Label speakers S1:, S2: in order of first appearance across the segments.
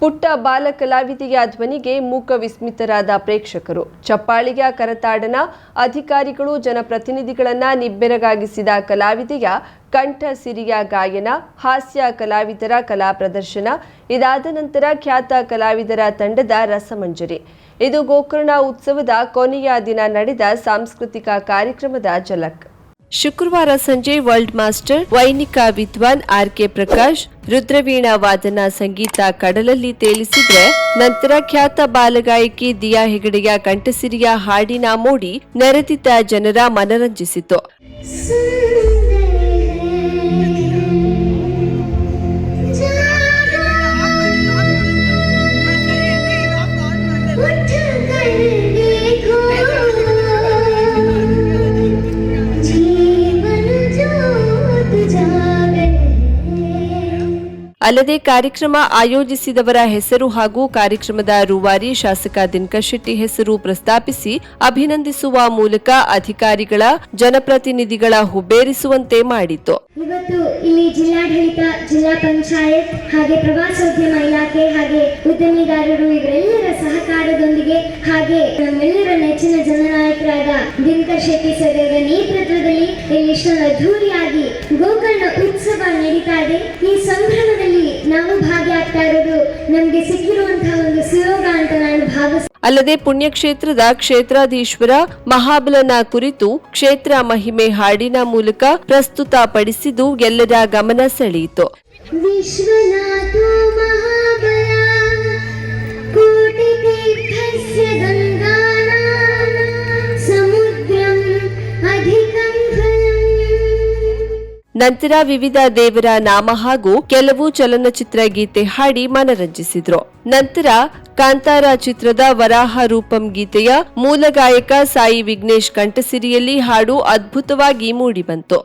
S1: ಪುಟ್ಟ ಬಾಲ ಕಲಾವಿದೆಯ ಧ್ವನಿಗೆ ಮೂಕ ವಿಸ್ಮಿತರಾದ ಪ್ರೇಕ್ಷಕರು. ಚಪ್ಪಾಳಿಯ ಕರತಾಡನ ಅಧಿಕಾರಿಗಳು ಜನಪ್ರತಿನಿಧಿಗಳನ್ನ ನಿಬ್ಬೆರಗಾಗಿಸಿದ ಕಲಾವಿದೆಯ ಕಂಠ ಸಿರಿಯ ಗಾಯನ, ಹಾಸ್ಯ ಕಲಾವಿದರ ಕಲಾ ಪ್ರದರ್ಶನ, ಇದಾದ ನಂತರ ಖ್ಯಾತ ಕಲಾವಿದರ ತಂಡದ ರಸಮಂಜರಿ. ಇದು ಗೋಕರ್ಣ ಉತ್ಸವದ ಕೊನೆಯ ದಿನ ನಡೆದ ಸಾಂಸ್ಕೃತಿಕ ಕಾರ್ಯಕ್ರಮದ ಝಲಕ್. ಶುಕ್ರವಾರ ಸಂಜೆ ವರ್ಲ್ಡ್ ಮಾಸ್ಟರ್ ವೈಣಿಕ ವಿದ್ವಾನ್ ಆರ್.ಕೆ. ಪ್ರಕಾಶ್ ರುದ್ರವೀಣಾ ವಾದನ ಸಂಗೀತ ಕಡಲಲ್ಲಿ ತೇಲಿಸಿದ್ರೆ, ನಂತರ ಖ್ಯಾತ ಬಾಲಗಾಯಕಿ ದಿಯಾ ಹೆಗಡೆಯ ಕಂಠಸಿರಿಯ ಹಾಡಿನ ಮೋಡಿ ನೆರೆದಿದ್ದ ಜನರ ಮನರಂಜಿಸಿತು. ಅಲ್ಲದೆ ಕಾರ್ಯಕ್ರಮ ಆಯೋಜಿಸಿದವರ ಹೆಸರು ಹಾಗೂ ಕಾರ್ಯಕ್ರಮದ ರೂವಾರಿ ಶಾಸಕ ದಿನಕರ್ ಶೆಟ್ಟಿ ಹೆಸರು ಪ್ರಸ್ತಾಪಿಸಿ ಅಭಿನಂದಿಸುವ ಮೂಲಕ ಅಧಿಕಾರಿಗಳ ಜನಪ್ರತಿನಿಧಿಗಳ ಹುಬ್ಬೇರಿಸುವಂತೆ ಮಾಡಿತು.
S2: ಇವತ್ತು ಇಲ್ಲಿ ಜಿಲ್ಲಾಡಳಿತ, ಜಿಲ್ಲಾ ಪಂಚಾಯತ್ ಹಾಗೆ ಪ್ರವಾಸೋದ್ಯಮ ಇಲಾಖೆ ಹಾಗೆ ಉದ್ಯಮಿದಾರರು ಇವರೆಲ್ಲರ ಸಹಕಾರದೊಂದಿಗೆ ಹಾಗೆ ನಮ್ಮೆಲ್ಲರ ನೆಚ್ಚಿನ ಜನನಾಯಕರಾದ ದಿನಕರ್ ಶೆಟ್ಟಿ ಸರ್ ಅವರ ನೇತೃತ್ವದಲ್ಲಿ ಇಲ್ಲಿ ಇಷ್ಟೊಂದು ಅದ್ಧೂರಿಯಾಗಿ ಗೋಕರ್ಣ ಉತ್ಸವ ನಡೀತಾ ಇದೆ. ಈ ಸಂಭ್ರಮದಲ್ಲಿ ನಾವು ಭಾಗಿಯಾಗ್ತಾ ಇರೋದು ನಮಗೆ ಸಿಕ್ಕಿರುವಂತಹ ಒಂದು ಸುಯೋಗ ಅಂತ ನಾನು ಭಾವಿಸ್ತೀನಿ.
S1: ಅಲ್ಲದೆ ಪುಣ್ಯಕ್ಷೇತ್ರದ ಕ್ಷೇತ್ರಾಧೀಶ್ವರ ಮಹಾಬಲನ ಕುರಿತು ಕ್ಷೇತ್ರ ಮಹಿಮೆ ಹಾಡಿನ ಮೂಲಕ ಪ್ರಸ್ತುತಪಡಿಸಿದ್ದು ಎಲ್ಲರ ಗಮನ ಸೆಳೆಯಿತು.
S2: ವಿಶ್ವನಾಥೋ ಮಹಾಬಲ ಕೋಟಿ ತೀರ್ಥಸ್ಯ ಗಂಗಾನಾಂ ಸಮುದ್ರಂ ಅಧಿಕಂ ಫಲಂ.
S1: ನಂತರ ವಿವಿಧ ದೇವರ ನಾಮ ಹಾಗೂ ಕೆಲವು ಚಲನಚಿತ್ರ ಗೀತೆ ಹಾಡಿ ಮನರಂಜಿಸಿದ್ರು. ನಂತರ ಕಾಂತಾರ ಚಿತ್ರದ ವರಾಹ ರೂಪಂ ಗೀತೆಯ ಮೂಲ ಗಾಯಕ ಸಾಯಿ ವಿಘ್ನೇಶ್ ಕಂಠಸಿರಿಯಲ್ಲಿ ಹಾಡು ಅದ್ಭುತವಾಗಿ ಮೂಡಿಬಂತು.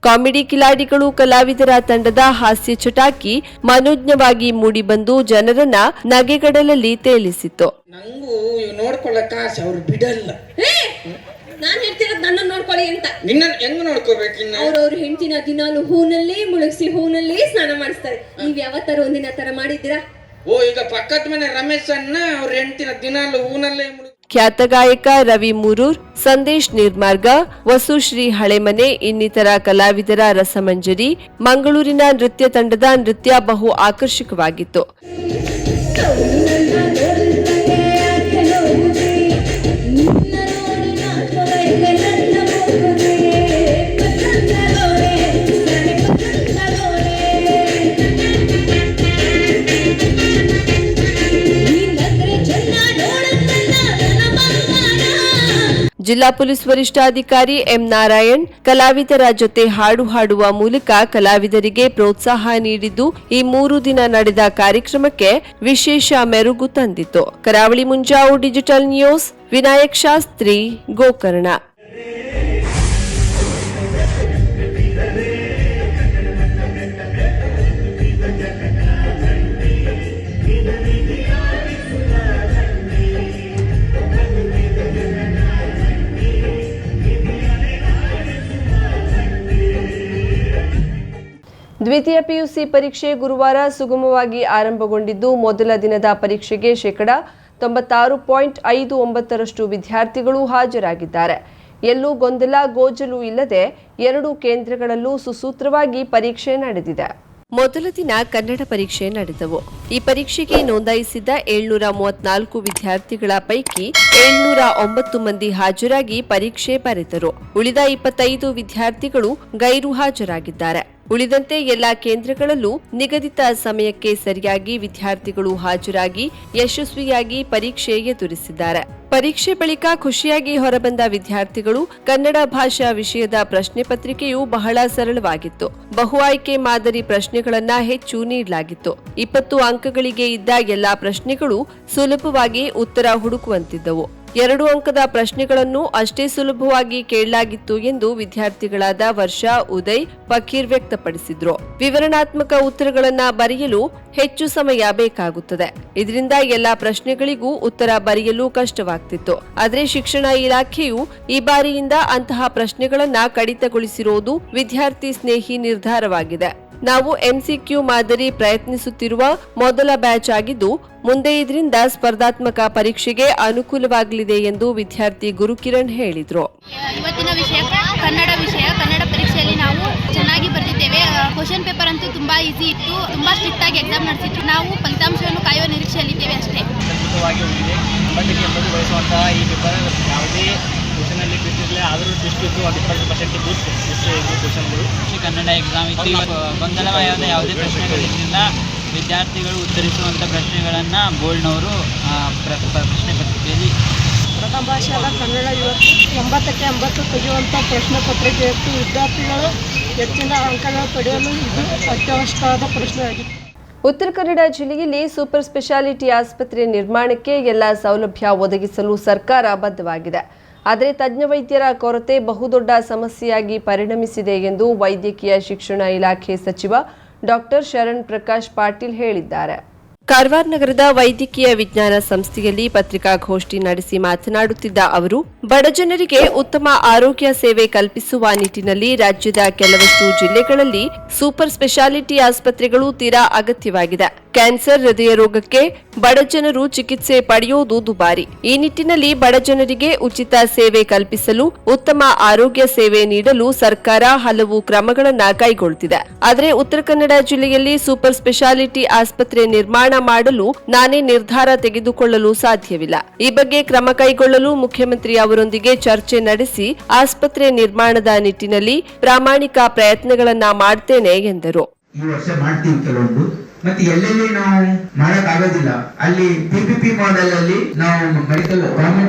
S1: ಕಾಮಿಡಿ ಕಿಲಾಡಿಗಳು ಕಲಾವಿದರ ತಂಡದ ಹಾಸ್ಯ ಚಟಾಕಿ ಮನೋಜ್ಞವಾಗಿ ಮೂಡಿಬಂದು ಜನರನ್ನ ನಗೆಗಡಲಲ್ಲಿ ತೇಲಿಸಿತು.
S3: ನಂಗೂ ನೋಡ್ಕೊಳ್ಳಕ ಆಸೆ, ಅವ್ರು ಬಿಡಲ್ಲ.
S4: ನಾನ್ ಹೇಳ್ತಿರೋದು ನನ್ನ ನೋಡ್ಕೊಳ್ಳಿ ಅಂತ.
S3: ನಿನ್ನ ಹೆಂಗ್ ನೋಡ್ಕೋಬೇಕು?
S4: ಅವ್ರವ್ರ ಹೆಂಡತಿನ ದಿನಾಲು ಹೂನಲ್ಲೇ ಮುಳುಗಿಸಿ ಹೂನಲ್ಲೇ ಸ್ನಾನ ಮಾಡಿಸ್ತಾರೆ. ನೀವ್ ಯಾವತ್ತಾರ ಒಂದಿನ ತರ ಮಾಡಿದ್ದೀರಾ?
S3: ಈಗ ಪಕ್ಕದ ಮನೆ ರಮೇಶ್ ಅನ್ನ ಅವ್ರ ಹೆಂಡತಿನ ದಿನಾಲು ಹೂನಲ್ಲೇ
S1: ಖ್ಯಾತ ಗಾಯಕ ರವಿ ಮೂರೂರ್, ಸಂದೇಶ್ ನಿರ್ಮಾರ್ಗ, ವಸುಶ್ರೀ ಹಳೆಮನೆ ಇನ್ನಿತರ ಕಲಾವಿದರ ರಸಮಂಜರಿ. ಮಂಗಳೂರಿನ ನೃತ್ಯ ತಂಡದ ನೃತ್ಯ ಬಹು ಆಕರ್ಷಕವಾಗಿತ್ತು. ಜಿಲ್ಲಾ ಪೊಲೀಸ್ ವರಿಷ್ಠಾಧಿಕಾರಿ ಎಂ ನಾರಾಯಣ್ ಕಲಾವಿದರ ಜೊತೆ ಹಾಡು ಹಾಡುವ ಮೂಲಕ ಕಲಾವಿದರಿಗೆ ಪ್ರೋತ್ಸಾಹ ನೀಡಿದ್ದು ಈ 3 ದಿನ ನಡೆದ ಕಾರ್ಯಕ್ರಮಕ್ಕೆ ವಿಶೇಷ ಮೆರುಗು ತಂದಿತು. ಕರಾವಳಿ ಮುಂಜಾವು ಡಿಜಿಟಲ್ ನ್ಯೂಸ್, ವಿನಾಯಕ್ ಶಾಸ್ತ್ರಿ, ಗೋಕರ್ಣ. ದ್ವಿತೀಯ ಪಿಯುಸಿ ಪರೀಕ್ಷೆ ಗುರುವಾರ ಸುಗಮವಾಗಿ ಆರಂಭಗೊಂಡಿದ್ದು ಮೊದಲ ದಿನದ ಪರೀಕ್ಷೆಗೆ 96.59% ವಿದ್ಯಾರ್ಥಿಗಳು ಹಾಜರಾಗಿದ್ದಾರೆ. ಎಲ್ಲೂ ಗೊಂದಲ ಗೋಜಲು ಇಲ್ಲದೆ 2 ಕೇಂದ್ರಗಳಲ್ಲೂ ಸುಸೂತ್ರವಾಗಿ ಪರೀಕ್ಷೆ ನಡೆದಿದೆ. ಮೊದಲ ದಿನ ಕನ್ನಡ ಪರೀಕ್ಷೆ ನಡೆದವು. ಈ ಪರೀಕ್ಷೆಗೆ ನೋಂದಾಯಿಸಿದ್ದ 734 ವಿದ್ಯಾರ್ಥಿಗಳ ಪೈಕಿ 709 ಮಂದಿ ಹಾಜರಾಗಿ ಪರೀಕ್ಷೆ ಬರೆದರು. ಉಳಿದ 25 ವಿದ್ಯಾರ್ಥಿಗಳು ಗೈರು ಹಾಜರಾಗಿದ್ದಾರೆ. ಉಳಿದಂತೆ ಎಲ್ಲಾ ಕೇಂದ್ರಗಳಲ್ಲೂ ನಿಗದಿತ ಸಮಯಕ್ಕೆ ಸರಿಯಾಗಿ ವಿದ್ಯಾರ್ಥಿಗಳು ಹಾಜರಾಗಿ ಯಶಸ್ವಿಯಾಗಿ ಪರೀಕ್ಷೆ ಎದುರಿಸಿದ್ದಾರೆ. ಪರೀಕ್ಷೆ ಬಳಿಕ ಖುಷಿಯಾಗಿ ಹೊರಬಂದ ವಿದ್ಯಾರ್ಥಿಗಳು ಕನ್ನಡ ಭಾಷಾ ವಿಷಯದ ಪ್ರಶ್ನೆ ಪತ್ರಿಕೆಯು ಬಹಳ ಸರಳವಾಗಿತ್ತು. ಬಹು ಆಯ್ಕೆ ಮಾದರಿ ಪ್ರಶ್ನೆಗಳನ್ನ ಹೆಚ್ಚು ನೀಡಲಾಗಿತ್ತು. 20 ಅಂಕಗಳಿಗೆ ಇದ್ದ ಎಲ್ಲಾ ಪ್ರಶ್ನೆಗಳು ಸುಲಭವಾಗಿ ಉತ್ತರ ಹುಡುಕುವಂತಿದ್ದವು. 2 ಅಂಕದ ಪ್ರಶ್ನೆಗಳನ್ನು ಅಷ್ಟೇ ಸುಲಭವಾಗಿ ಕೇಳಲಾಗಿತ್ತು ಎಂದು ವಿದ್ಯಾರ್ಥಿಗಳಾದ ವರ್ಷಾ, ಉದಯ್, ಫಕೀರ್ ವ್ಯಕ್ತಪಡಿಸಿದ್ರು. ವಿವರಣಾತ್ಮಕ ಉತ್ತರಗಳನ್ನು ಬರೆಯಲು ಹೆಚ್ಚು ಸಮಯ ಬೇಕಾಗುತ್ತದೆ. ಇದರಿಂದ ಎಲ್ಲಾ ಪ್ರಶ್ನೆಗಳಿಗೂ ಉತ್ತರ ಬರೆಯಲು ಕಷ್ಟವಾಗ್ತಿತ್ತು. ಆದರೆ ಶಿಕ್ಷಣ ಇಲಾಖೆಯು ಈ ಬಾರಿಯಿಂದ ಅಂತಹ ಪ್ರಶ್ನೆಗಳನ್ನ ಕಡಿತಗೊಳಿಸಿರುವುದು ವಿದ್ಯಾರ್ಥಿ ಸ್ನೇಹಿ ನಿರ್ಧಾರವಾಗಿದೆ. ನಾವು MCQ ಮಾದರಿ ಪ್ರಯತ್ನಿಸುತ್ತಿರುವ ಮೊದಲ ಬ್ಯಾಚ್ ಆಗಿದ್ದು, ಮುಂದೆ ಇದರಿಂದ ಸ್ಪರ್ಧಾತ್ಮಕ ಪರೀಕ್ಷೆಗೆ ಅನುಕೂಲವಾಗಲಿದೆ ಎಂದು ವಿದ್ಯಾರ್ಥಿ ಗುರುಕಿರಣ್ ಹೇಳಿದರು.
S5: ಇವತ್ತಿನ ವಿಷಯ ಕನ್ನಡ ವಿಷಯ. ಕನ್ನಡ ಪರೀಕ್ಷೆಯಲ್ಲಿ ನಾವು ಚೆನ್ನಾಗಿ ಬರೆದಿದ್ದೇವೆ. ಕ್ವಶನ್ ಪೇಪರ್ ಅಂತೂ ತುಂಬಾ ಈಸಿ ಇತ್ತು. ತುಂಬಾ ಸ್ಟ್ರಿಕ್ಟ್ ಆಗಿ ಎಕ್ಸಾಮ್ ನಡೆಸಿದ್ರು. ನಾವು ಫಲಿತಾಂಶವನ್ನು ಕಾಯುವ ನಿರೀಕ್ಷೆಯಲ್ಲಿದ್ದೇವೆ ಅಷ್ಟೇ.
S6: ಬಯಸುವಂತಹ ಈ ಪೇಪರ್ ಯಾವುದೇ ಕ್ವಶನಲ್ಲಿ ಟ್ವಿಸ್ಟ್ ಇಲ್ಲ, ಆದರೂ ಟ್ವಿಸ್ಟ್ ಇತ್ತು. 20% ಟ್ವಿಸ್ಟ್ ಕ್ವಶನ್ಗಳು. ಕನ್ನಡ ಎಕ್ಸಾಮ್ ಇತ್ತು. ಗೊಂದಲಮಯವಾದ ಯಾವುದೇ ಪ್ರಶ್ನೆಗಳಿದ್ದರಿಂದ ವಿದ್ಯಾರ್ಥಿಗಳು ಉತ್ತರಿಸುವಂಥ ಪ್ರಶ್ನೆಗಳನ್ನು ಬೋರ್ಡ್ನವರು ಪ್ರಶ್ನೆ ಪತ್ರಿಕೆಯಲ್ಲಿ
S7: ಪ್ರಥಮ ಭಾಷೆಯಾದ ಕನ್ನಡ ಇವತ್ತು 80ಕ್ಕೆ 80 ತೆಗೆಯುವಂಥ ಪ್ರಶ್ನೆ ಪತ್ರಿಕೆ ಇತ್ತು. ವಿದ್ಯಾರ್ಥಿಗಳು ಹೆಚ್ಚಿನ ಅಂಕಗಳನ್ನು ಪಡೆಯಲು ಇದು ಅತ್ಯವಶ್ಯಕವಾದ ಪ್ರಶ್ನೆಯಾಗಿತ್ತು.
S1: ಉತ್ತರ ಕನ್ನಡ ಜಿಲ್ಲೆಯಲ್ಲಿ ಸೂಪರ್ ಸ್ಪೆಷಾಲಿಟಿ ಆಸ್ಪತ್ರೆ ನಿರ್ಮಾಣಕ್ಕೆ ಎಲ್ಲ ಸೌಲಭ್ಯ ಒದಗಿಸಲು ಸರ್ಕಾರ ಬದ್ಧವಾಗಿದೆ. ಆದರೆ ತಜ್ಞ ವೈದ್ಯರ ಕೊರತೆ ಬಹುದೊಡ್ಡ ಸಮಸ್ಯೆಯಾಗಿ ಪರಿಣಮಿಸಿದೆ ಎಂದು ವೈದ್ಯಕೀಯ ಶಿಕ್ಷಣ ಇಲಾಖೆ ಸಚಿವ ಡಾಕ್ಟರ್ ಶರಣ್ ಪ್ರಕಾಶ್ ಪಾಟೀಲ್ ಹೇಳಿದ್ದಾರೆ. ಕಾರವಾರ ನಗರದ ವೈದ್ಯಕೀಯ ವಿಜ್ಞಾನ ಸಂಸ್ಥೆಯಲ್ಲಿ ಪತ್ರಿಕಾಗೋಷ್ಠಿ ನಡೆಸಿ ಮಾತನಾಡುತ್ತಿದ್ದ ಅವರು, ಬಡಜನರಿಗೆ ಉತ್ತಮ ಆರೋಗ್ಯ ಸೇವೆ ಕಲ್ಪಿಸುವ ನಿಟ್ಟಿನಲ್ಲಿ ರಾಜ್ಯದ ಕೆಲವಷ್ಟು ಜಿಲ್ಲೆಗಳಲ್ಲಿ ಸೂಪರ್ ಸ್ಪೆಷಾಲಿಟಿ ಆಸ್ಪತ್ರೆಗಳು ತೀರಾ ಅಗತ್ಯವಾಗಿದೆ. ಕ್ಯಾನ್ಸರ್, ಹೃದಯ ರೋಗಕ್ಕೆ ಬಡಜನರು ಚಿಕಿತ್ಸೆ ಪಡೆಯುವುದು ದುಬಾರಿ. ಈ ನಿಟ್ಟಿನಲ್ಲಿ ಬಡಜನರಿಗೆ ಉಚಿತ ಸೇವೆ ಕಲ್ಪಿಸಲು, ಉತ್ತಮ ಆರೋಗ್ಯ ಸೇವೆ ನೀಡಲು ಸರ್ಕಾರ ಹಲವು ಕ್ರಮಗಳನ್ನು ಕೈಗೊಳ್ಳುತ್ತಿದೆ. ಆದರೆ ಉತ್ತರ ಕನ್ನಡ ಜಿಲ್ಲೆಯಲ್ಲಿ ಸೂಪರ್ ಸ್ಪೆಷಾಲಿಟಿ ಆಸ್ಪತ್ರೆ ನಿರ್ಮಾಣ ಮಾಡಲು ನಾನೇ ನಿರ್ಧಾರ ತೆಗೆದುಕೊಳ್ಳಲು ಸಾಧ್ಯವಿಲ್ಲ. ಈ ಬಗ್ಗೆ ಕ್ರಮ ಕೈಗೊಳ್ಳಲು ಮುಖ್ಯಮಂತ್ರಿ ಅವರೊಂದಿಗೆ ಚರ್ಚೆ ನಡೆಸಿ ಆಸ್ಪತ್ರೆ ನಿರ್ಮಾಣದ ನಿಟ್ಟಿನಲ್ಲಿ ಪ್ರಾಮಾಣಿಕ ಪ್ರಯತ್ನಗಳನ್ನ ಮಾಡ್ತೇನೆ ಎಂದರು.
S8: ಈ ವರ್ಷ ಮಾಡ್ತೀವಿ ಕೆಲವೊಂದು, ಮತ್ತೆ ಎಲ್ಲೆಲ್ಲಿ ನಾವು ಮಾಡಕ್ ಆಗೋದಿಲ್ಲ ಅಲ್ಲಿ PPP ಮಾಡೆಲ್ ಅಲ್ಲಿ ನಾವು ಮೆಡಿಕಲ್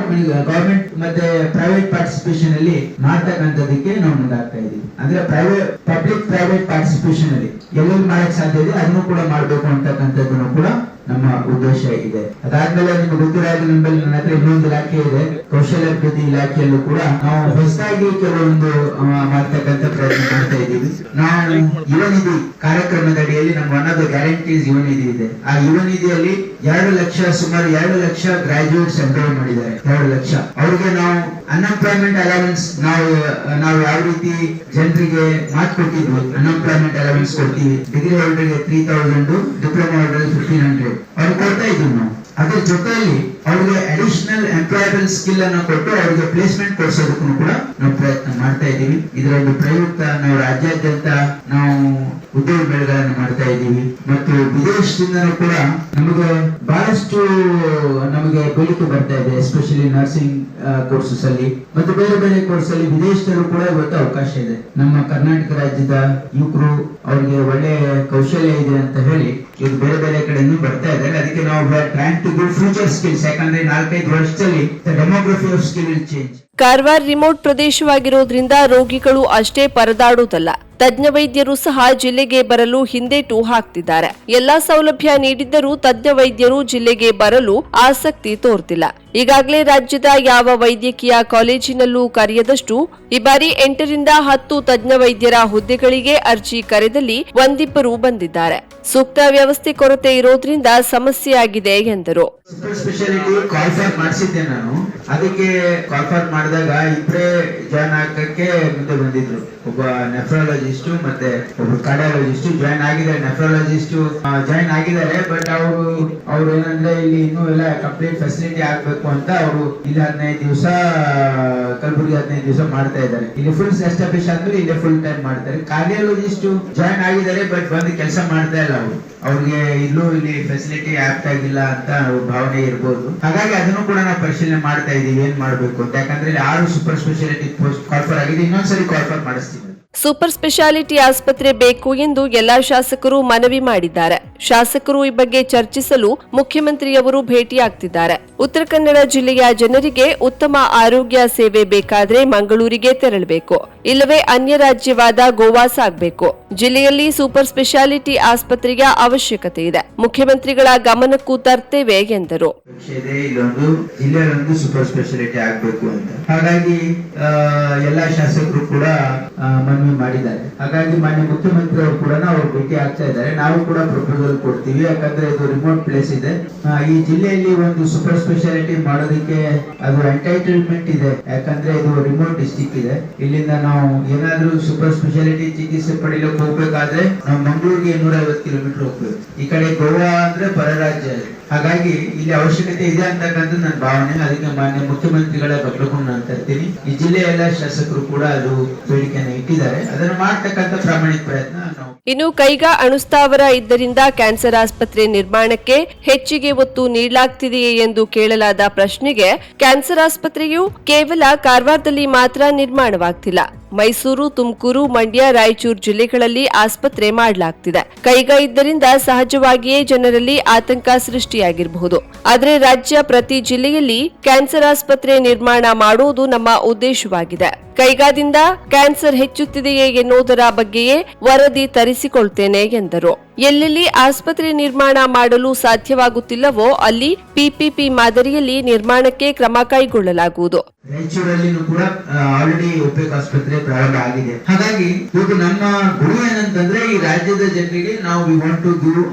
S8: ಗವರ್ಮೆಂಟ್ ಮತ್ತೆ ಪ್ರೈವೇಟ್ ಪಾರ್ಟಿಸಿಪೇಷನ್ ಅಲ್ಲಿ ಮಾಡ್ತಕ್ಕಂಥದಕ್ಕೆ ನಾವು ಮುಂದಾಗ್ತಾ ಇದೀವಿ. ಅಂದ್ರೆ ಪಬ್ಲಿಕ್ ಪ್ರೈವೇಟ್ ಪಾರ್ಟಿಸಿಪೇಷನ್ ಅಲ್ಲಿ ಎಲ್ಲೆಲ್ಲಿ ಮಾಡಕ್ ಸಾಧ್ಯ ಇದೆ ಅದನ್ನು ಕೂಡ ಮಾಡ್ಬೇಕು ಅಂತಕ್ಕಂಥದ್ದನ್ನು ಕೂಡ ನಮ್ಮ ಉದ್ದೇಶ ಇದೆ. ಅದಾದ್ಮೇಲೆ ನಿಮ್ಗೆ ಗೊತ್ತಿರಾಗ ನಮ್ಮಲ್ಲಿ ನನ್ನ ಹತ್ರ ಇನ್ನೊಂದು ಇಲಾಖೆ ಇದೆ, ಕೌಶಲ್ಯಾಭಿವೃದ್ಧಿ ಇಲಾಖೆಯಲ್ಲೂ ಕೂಡ ನಾವು ಹೊಸದಾಗಿ ಕೆಲವೊಂದು ಮಾಡ್ತಕ್ಕಂಥ ಪ್ರಯತ್ನ ಮಾಡ್ತಾ ಇದ್ದೀವಿ. ನಾವು ಯುವ ನಿಧಿ ಕಾರ್ಯಕ್ರಮದ ಅಡಿಯಲ್ಲಿ ನಮ್ಮ ಒನ್ ಆಫ್ ದ ಗ್ಯಾರಂಟೀಸ್ ಯುವ ನಿಧಿ ಇದೆ. ಆ ಯುವ ನಿಧಿಯಲ್ಲಿ 2 ಲಕ್ಷ ಸುಮಾರು 2 ಲಕ್ಷ ಗ್ರಾಜುಯೇಟ್ಸ್ ಎನ್ರೋಲ್ ಮಾಡಿದ್ದಾರೆ. 2 ಲಕ್ಷ ಅವ್ರಿಗೆ ನಾವು ಅನ್ಎಂಪ್ಲಾಯ್ಮೆಂಟ್ ಅಲವೆನ್ಸ್ ನಾವು ಯಾವ ರೀತಿ ಜನರಿಗೆ ಮಾತು ಕೊಟ್ಟಿದ್ವಿ, ಅನ್ಎಂಪ್ಲಾಯ್ಮೆಂಟ್ ಅಲವೆನ್ಸ್ ಕೊಡ್ತೀವಿ. ಡಿಗ್ರಿ ಹೋಲ್ಡರ್ಗೆ 3000, ಡಿಪ್ಲೊಮಾ ಹೋಲ್ಡರ್ಗೆ 1500 ಅವ್ರಿಗೆ ಕೊಡ್ತಾ ಇದ್ವಿ ನಾವು. ಅದ್ರ ಜೊತೆಯಲ್ಲಿ ಅವ್ರಿಗೆ ಅಡಿಷನಲ್ ಎಂಪ್ಲಾಯಬಲ್ ಸ್ಕಿಲ್ ಅನ್ನು ಕೊಟ್ಟು ಅವ್ರಿಗೆ ಪ್ಲೇಸ್ಮೆಂಟ್ ಕೊಡಿಸೋದಕ್ಕೂ ಕೂಡ ನಾವು ಪ್ರಯತ್ನ ಮಾಡ್ತಾ ಇದ್ದೀವಿ. ಇದರ ಒಂದು ಪ್ರಯುಕ್ತ ನಾವು ರಾಜ್ಯಾದ್ಯಂತ ನಾವು ಉದ್ಯೋಗ ಮೇಳಗಳನ್ನು ಮಾಡ್ತಾ ಇದ್ದೀವಿ. ಮತ್ತು ವಿದೇಶದಿಂದನೂ ಕೂಡ ಬಹಳಷ್ಟು ನಮಗೆ ಬೇಡಿಕೆ ಬರ್ತಾ ಇದೆ, ಎಸ್ಪೆಷಲಿ ನರ್ಸಿಂಗ್ ಕೋರ್ಸಸ್ ಅಲ್ಲಿ ಮತ್ತು ಬೇರೆ ಬೇರೆ ಕೋರ್ಸ್ ಅಲ್ಲಿ ವಿದೇಶದಲ್ಲೂ ಕೂಡ ಇವತ್ತು ಅವಕಾಶ ಇದೆ. ನಮ್ಮ ಕರ್ನಾಟಕ ರಾಜ್ಯದ ಯುವಕರು ಅವ್ರಿಗೆ ಒಳ್ಳೆ ಕೌಶಲ್ಯ ಇದೆ ಅಂತ ಹೇಳಿ ಇದು ಬೇರೆ ಬೇರೆ ಕಡೆಯಿಂದ ಬರ್ತಾ ಇದ್ದಾರೆ. ಅದಕ್ಕೆ ನಾವು trying to give future skills. ಯಾಕಂದ್ರೆ 4-5 ವರ್ಷದಲ್ಲಿ demography of skill will change.
S1: Karwar remote ಪ್ರದೇಶವಾಗಿರೋದ್ರಿಂದ ರೋಗಿಗಳು ಅಷ್ಟೇ ಪರದಾಡುವುದಲ್ಲ, ತಜ್ಞ ವೈದ್ಯರು ಸಹ ಜಿಲ್ಲೆಗೆ ಬರಲು ಹಿಂದೇಟು ಹಾಕ್ತಿದ್ದಾರೆ. ಎಲ್ಲಾ ಸೌಲಭ್ಯ ನೀಡಿದ್ದರೂ ತಜ್ಞ ವೈದ್ಯರು ಜಿಲ್ಲೆಗೆ ಬರಲು ಆಸಕ್ತಿ ತೋರ್ತಿಲ್ಲ. ಈಗಾಗಲೇ ರಾಜ್ಯದ ಯಾವ ವೈದ್ಯಕೀಯ ಕಾಲೇಜಿನಲ್ಲೂ ಕರೆಯದಷ್ಟು ಈ ಬಾರಿ 8ರಿಂದ 10 ತಜ್ಞ ವೈದ್ಯರ ಹುದ್ದೆಗಳಿಗೆ ಅರ್ಜಿ ಕರೆದಲ್ಲಿ ಒಂದಿಬ್ಬರು ಬಂದಿದ್ದಾರೆ. ಸೂಕ್ತ ವ್ಯವಸ್ಥೆ ಕೊರತೆ ಇರೋದ್ರಿಂದ ಸಮಸ್ಯೆಯಾಗಿದೆ ಎಂದರು.
S8: ಸೂಪರ್ ಸ್ಪೆಷಾಲಿಟಿ ಕಾಲ್ಫಾರ್ ಮಾಡಿಸಿದ್ದೆ ನಾನು. ಅದಕ್ಕೆ ಕಾಲ್ಫಾರ್ ಮಾಡಿದಾಗ ಇಬ್ಬರೇ ಜಾಯ್ನ್ ಆಗಕ್ಕೆ ಮುಂದೆ ಬಂದಿದ್ರು. ಒಬ್ಬ ನೆಫ್ರಾಲಜಿಸ್ಟ್ ಮತ್ತೆ ಒಬ್ಬ ಕಾರ್ಡಿಯಾಲಜಿಸ್ಟ್ ಜಾಯ್ನ್ ಆಗಿದ್ದಾರೆ. ನೆಫ್ರಾಲಜಿಸ್ಟ್ ಜಾಯ್ನ್ ಆಗಿದ್ದಾರೆ, ಬಟ್ ಅವರು ಏನಂದ್ರೆ ಇಲ್ಲಿ ಇನ್ನೂ ಎಲ್ಲ ಕಂಪ್ಲೀಟ್ ಫೆಸಿಲಿಟಿ ಆಗ್ಬೇಕು ಅಂತ ಅವರು ಇಲ್ಲಿ 15 ದಿವಸ, ಕಲಬುರಗಿ 15 ದಿವಸ ಮಾಡ್ತಾ ಇದ್ದಾರೆ. ಇಲ್ಲಿ ಫುಲ್ ಎಸ್ಟಾಬ್ಲಿಷ್ ಆದ್ಮೇಲೆ ಇಲ್ಲಿ ಫುಲ್ ಟೈಮ್ ಮಾಡ್ತಾರೆ. ಕಾರ್ಡಿಯಾಲಜಿಸ್ಟ್ ಜಾಯ್ನ್ ಆಗಿದ್ದಾರೆ, ಬಟ್ ಬಂದು ಕೆಲಸ ಮಾಡ್ತಾ ಇಲ್ಲ. ಅವ್ರಿಗೆ ಇಲ್ಲಿ ಫೆಸಿಲಿಟಿ ಆಪ್ಟ್ ಆಗಿಲ್ಲ ಅಂತ ಭಾವನೆ ಇರಬಹುದು. ಹಾಗಾಗಿ ಅದನ್ನು ಕೂಡ ನಾವು ಪರಿಶೀಲನೆ ಮಾಡ್ತಾ ಇದೀವಿ, ಏನ್ ಮಾಡ್ಬೇಕು ಅಂತ. ಯಾಕಂದ್ರೆ 6 ಸೂಪರ್ ಸ್ಪೆಷಾಲಿಟಿ ಪೋಸ್ಟ್ ಕಾಲ್ಫರ್ ಆಗಿದೆ, ಇನ್ನೊಂದ್ಸರಿ ಕಾಲ್ಫರ್ ಮಾಡಿಸ್ತೀವಿ.
S1: ಸೂಪರ್ ಸ್ಪೆಷಾಲಿಟಿ ಆಸ್ಪತ್ರೆ ಬೇಕು ಎಂದು ಎಲ್ಲಾ ಶಾಸಕರು ಮನವಿ ಮಾಡಿದ್ದಾರೆ. ಶಾಸಕರು ಈ ಬಗ್ಗೆ ಚರ್ಚಿಸಲು ಮುಖ್ಯಮಂತ್ರಿಯವರು ಭೇಟಿಯಾಗ್ತಿದ್ದಾರೆ. ಉತ್ತರ ಕನ್ನಡ ಜಿಲ್ಲೆಯ ಜನರಿಗೆ ಉತ್ತಮ ಆರೋಗ್ಯ ಸೇವೆ ಬೇಕಾದ್ರೆ ಮಂಗಳೂರಿಗೆ ತೆರಳಬೇಕು, ಇಲ್ಲವೇ ಅನ್ಯ ರಾಜ್ಯವಾದ ಗೋವಾ ಸಾಗಬೇಕು. ಜಿಲ್ಲೆಯಲ್ಲಿ ಸೂಪರ್ ಸ್ಪೆಷಾಲಿಟಿ ಆಸ್ಪತ್ರೆಯ ಅವಶ್ಯಕತೆ ಇದೆ. ಮುಖ್ಯಮಂತ್ರಿಗಳ ಗಮನಕ್ಕೂ ತರ್ತೇವೆ ಎಂದರು.
S8: ಇಲ್ಲೊಂದು ಜಿಲ್ಲೆಯಲ್ಲೊಂದು ಸೂಪರ್ ಸ್ಪೆಷಾಲಿಟಿ ಆಗಬೇಕು ಅಂತ, ಹಾಗಾಗಿ ಎಲ್ಲಾ ಶಾಸಕರು ಕೂಡ ಮನವಿ ಮಾಡಿದ್ದಾರೆ. ಹಾಗಾಗಿ ಮಾನ್ಯ ಮುಖ್ಯಮಂತ್ರಿ ಅವರು ಕೂಡ ಅವ್ರು ಭೇಟಿ ಆಗ್ತಾ ಇದ್ದಾರೆ. ನಾವು ಕೂಡ ಪ್ರಪೋಸಲ್ ಕೊಡ್ತೀವಿ, ಯಾಕಂದ್ರೆ ಇದು ರಿಮೋಟ್ ಪ್ಲೇಸ್ ಇದೆ. ಈ ಜಿಲ್ಲೆಯಲ್ಲಿ ಒಂದು ಸೂಪರ್ ಸ್ಪೆಷಾಲಿಟಿ ಮಾಡೋದಕ್ಕೆ ಅದು ಎಂಟೈಟಲ್ಮೆಂಟ್ ಇದೆ, ಯಾಕಂದ್ರೆ ಇದು ರಿಮೋಟ್ ಡಿಸ್ಟಿಕ್ ಇದೆ. ಇಲ್ಲಿಂದ ನಾವು ಏನಾದ್ರೂ ಸೂಪರ್ ಸ್ಪೆಷಾಲಿಟಿ ಚಿಕಿತ್ಸೆ ಪಡೆಯಲಿಕ್ಕೆ ಹೋಗ್ಬೇಕಾದ್ರೆ ನಾವು ಮಂಗಳೂರಿಗೆ 250 ಕಿಲೋಮೀಟರ್ ಹೋಗ್ಬೇಕು. ಈ ಕಡೆ ಗೋವಾ ಅಂದ್ರೆ ಪರ ರಾಜ್ಯ, ಹಾಗಾಗಿ ಇಲ್ಲಿ ಅವಶ್ಯಕತೆ ಇದೆ ಅಂತಕ್ಕಂಥ ನನ್ನ ಭಾವನೆ. ಅದಕ್ಕೆ ಮಾನ್ಯ ಮುಖ್ಯಮಂತ್ರಿಗಳ ಗಮನಕ್ಕೂ ನಾನು ತರ್ತೀನಿ. ಈ ಜಿಲ್ಲೆಯ ಎಲ್ಲ ಶಾಸಕರು ಕೂಡ ಅದು ಬೇಡಿಕೆಯನ್ನು ಇಟ್ಟಿದ್ದಾರೆ, ಅದನ್ನು ಮಾಡತಕ್ಕಂಥ ಪ್ರಾಮಾಣಿಕ ಪ್ರಯತ್ನ ನಾವು.
S1: ಇನ್ನು ಕೈಗಾ ಅಣುಸ್ಥಾವರ ಇದ್ದರಿಂದ ಕ್ಯಾನ್ಸರ್ ಆಸ್ಪತ್ರೆ ನಿರ್ಮಾಣಕ್ಕೆ ಹೆಚ್ಚಿಗೆ ಒತ್ತು ನೀಡಲಾಗ್ತಿದೆಯೇ ಎಂದು ಕೇಳಲಾದ ಪ್ರಶ್ನೆಗೆ, ಕ್ಯಾನ್ಸರ್ ಆಸ್ಪತ್ರೆಯು ಕೇವಲ ಕಾರವಾರದಲ್ಲಿ ಮಾತ್ರ ನಿರ್ಮಾಣವಾಗ್ತಿಲ್ಲ, ಮೈಸೂರು, ತುಮಕೂರು, ಮಂಡ್ಯ, ರಾಯಚೂರು ಜಿಲ್ಲೆಗಳಲ್ಲಿ ಆಸ್ಪತ್ರೆ ಮಾಡಲಾಗ್ತಿದೆ. ಕೈಗಾ ಇದ್ದರಿಂದ ಸಹಜವಾಗಿಯೇ ಜನರಲ್ಲಿ ಆತಂಕ ಸೃಷ್ಟಿಯಾಗಿರಬಹುದು. ಆದರೆ ರಾಜ್ಯ ಪ್ರತಿ ಜಿಲ್ಲೆಯಲ್ಲಿ ಕ್ಯಾನ್ಸರ್ ಆಸ್ಪತ್ರೆ ನಿರ್ಮಾಣ ಮಾಡುವುದು ನಮ್ಮ ಉದ್ದೇಶವಾಗಿದೆ. ಕೈಗಾದಿಂದ ಕ್ಯಾನ್ಸರ್ ಹೆಚ್ಚುತ್ತಿದೆಯೇ ಎನ್ನುವುದರ ಬಗ್ಗೆಯೇ ವರದಿ ತರಿಸಿಕೊಳ್ತೇನೆ ಎಂದರು. ಎಲ್ಲೆಲ್ಲಿ ಆಸ್ಪತ್ರೆ ನಿರ್ಮಾಣ ಮಾಡಲು ಸಾಧ್ಯವಾಗುತ್ತಿಲ್ಲವೋ ಅಲ್ಲಿ ಪಿಪಿಪಿ ಮಾದರಿಯಲ್ಲಿ ನಿರ್ಮಾಣಕ್ಕೆ ಕ್ರಮ ಕೈಗೊಳ್ಳಲಾಗುವುದು.
S8: ರಾಯಚೂರಲ್ಲಿನೂ ಕೂಡ ಆಲ್ರೆಡಿ ಒಪೆಕ್ ಆಸ್ಪತ್ರೆ ಪ್ರಾರಂಭ ಆಗಿದೆ. ಹಾಗಾಗಿ ಇವತ್ತು ನಮ್ಮ ಗುರಿ ಏನಂತಂದ್ರೆ ಈ ರಾಜ್ಯದ ಜನರಿಗೆ ನಾವು ವಿ ವಾಂಟ್ ಟು ಗಿವ್,